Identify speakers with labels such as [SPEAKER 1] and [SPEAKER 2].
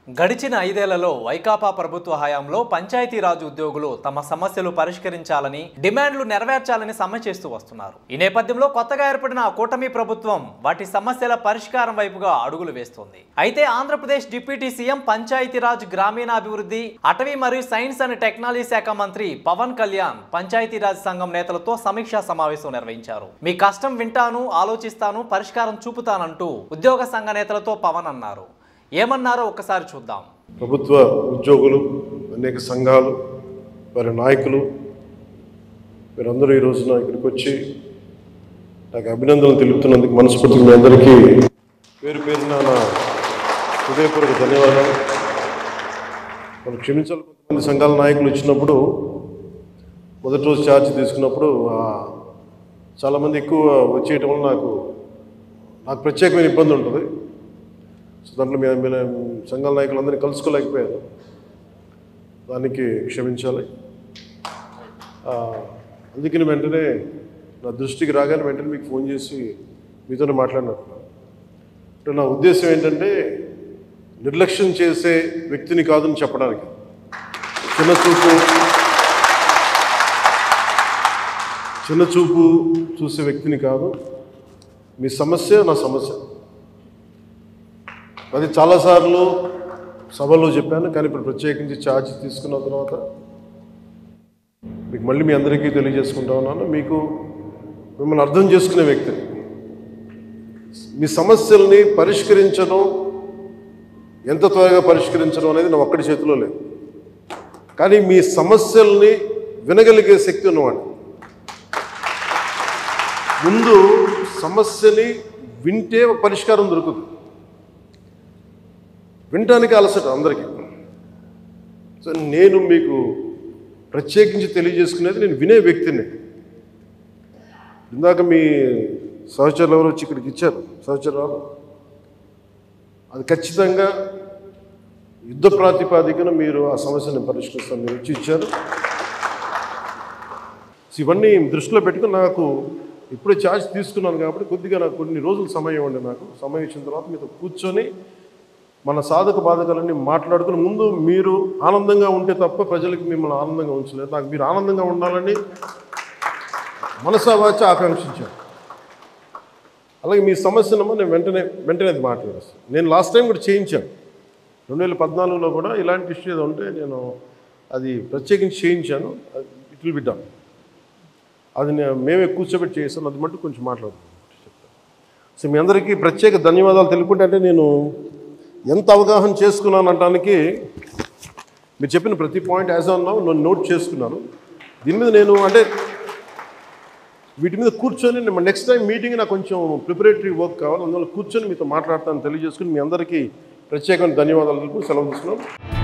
[SPEAKER 1] గడిచిన 5 ఏళ్లలో వైకాపా ప్రభుత్వ హయాంలో పంచాయతీరాజ్ ఉద్యోగులు తమ సమస్యలు పరిష్కరించాలని, డిమాండ్లు నెరవేర్చాలని సమ్మె చేస్తూ వస్తున్నారు. ఈ నేపథ్యంలో కొత్తగా ఏర్పడిన కూటమి ప్రభుత్వం వాటి సమస్యల పరిష్కారం వైపుగా అడుగులు వేస్తోంది. అయితే ఆంధ్రప్రదేశ్ డిప్యూటీ సీఎం, పంచాయతీరాజ్, గ్రామీణాభివృద్ధి, అటవీ మరియు సైన్స్ అండ్ టెక్నాలజీ శాఖ మంత్రి పవన్ కళ్యాణ్ పంచాయతీరాజ్ సంఘం నేతలతో సమీక్షా సమావేశం నిర్వహించారు. మీ కష్టం వింటాను, ఆలోచిస్తాను, పరిష్కారం చూపుతానంటూ ఉద్యోగ సంఘ నేతలతో పవన్ అన్నారు. ఏమన్నారో ఒక్కసారి చూద్దాం.
[SPEAKER 2] ప్రభుత్వ ఉద్యోగులు, అనేక సంఘాలు, వారి నాయకులు మీరందరూ ఈ రోజున ఇక్కడికి వచ్చి నాకు అభినందనలు తెలుపుతున్నందుకు మనస్ఫూర్తిగా మీ అందరికీ పేరు పేరున నా హృదయపూర్వక ధన్యవాదాలు. మనం క్షమించాలి, కొంతమంది సంఘాల నాయకులు వచ్చినప్పుడు మొదటి రోజు ఛార్జ్ తీసుకున్నప్పుడు చాలామంది ఎక్కువ వచ్చేయటం వల్ల నాకు ప్రత్యేకమైన ఇబ్బంది ఉంటుంది. సో దాంట్లో మేము సంఘాల నాయకులందరినీ కలుసుకోలేకపోయారు, దానికి క్షమించాలి. అందుకని వెంటనే నా దృష్టికి రాగానే వెంటనే మీకు ఫోన్ చేసి మీతోనే మాట్లాడినట్టు. అంటే నా ఉద్దేశం ఏంటంటే నిర్లక్ష్యం చేసే వ్యక్తిని కాదని చెప్పడానికి, చిన్న చూపు చూసే వ్యక్తిని కాదు. మీ సమస్య నా సమస్య, అది చాలాసార్లు సభలో చెప్పాను. కానీ ఇప్పుడు ప్రత్యేకించి ఛార్జ్ తీసుకున్న తర్వాత మీకు మళ్ళీ మీ అందరికీ తెలియజేసుకుంటా ఉన్నాను. మిమ్మల్ని అర్థం చేసుకునే వ్యక్తిని, మీ సమస్యల్ని పరిష్కరించడం, ఎంత త్వరగా పరిష్కరించడం అనేది నా ఒక్కడి చేతిలో లేదు. కానీ మీ సమస్యల్ని వినగలిగే శక్తి ఉన్నవాడు. ముందు సమస్యని వింటే పరిష్కారం దొరుకుతుంది. వినటానికి అలసట అందరికీ. సో నేను మీకు ప్రత్యేకించి తెలియజేసుకునేది, నేను వినే వ్యక్తిని. ఇందాక మీ సహచరులు ఎవరు వచ్చి ఇక్కడికి ఇచ్చారు, సహచరాలు, అది ఖచ్చితంగా యుద్ధ ప్రాతిపాదికన మీరు ఆ సమస్యను పరిష్కరిస్తాను మీరు వచ్చి ఇచ్చారు. ఇవన్నీ దృష్టిలో పెట్టుకుని నాకు ఇప్పుడే ఛార్జ్ తీసుకున్నాను కాబట్టి కొద్దిగా నాకు కొన్ని రోజులు సమయం ఇవ్వండి. నాకు సమయం ఇచ్చిన తర్వాత మీతో కూర్చొని మన సాధక బాధకాలన్నీ మాట్లాడుకుని, ముందు మీరు ఆనందంగా ఉంటే తప్ప ప్రజలకు మిమ్మల్ని ఆనందంగా ఉంచలేదు. నాకు మీరు ఆనందంగా ఉండాలని మనసావాచి ఆకాంక్షించాను. అలాగే మీ సమస్యనమ్మా నేను వెంటనే అది మాట్లాడేస్తాను. నేను లాస్ట్ టైం కూడా చేయించాను, 2014లో కూడా ఇలాంటి ఇష్యూ ఏదో ఉంటే నేను అది ప్రత్యేకించి చేయించాను. It will be done. అది మేమే కూర్చోబెట్టి చేస్తాను. అది మటు కొంచెం మాట్లాడుతున్నాను, చెప్తాను. సో మీ అందరికీ ప్రత్యేక ధన్యవాదాలు తెలుపుకుంటే, అంటే నేను ఎంత అవగాహన చేసుకున్నాను అనడానికి మీరు చెప్పిన ప్రతి పాయింట్ యాజ్ ఆన్ నౌ నేను నోట్ చేసుకున్నాను. దీని మీద నేను అంటే వీటి మీద కూర్చొని నెక్స్ట్ టైం మీటింగ్ నాకు కొంచెం ప్రిపరేటరీ వర్క్ కావాలి. అందువల్ల కూర్చొని మీతో మాట్లాడతాను తెలియజేసుకుని మీ అందరికీ ప్రత్యేకమైన ధన్యవాదాలు తెలుపు సెలవు తీసుకున్నాను.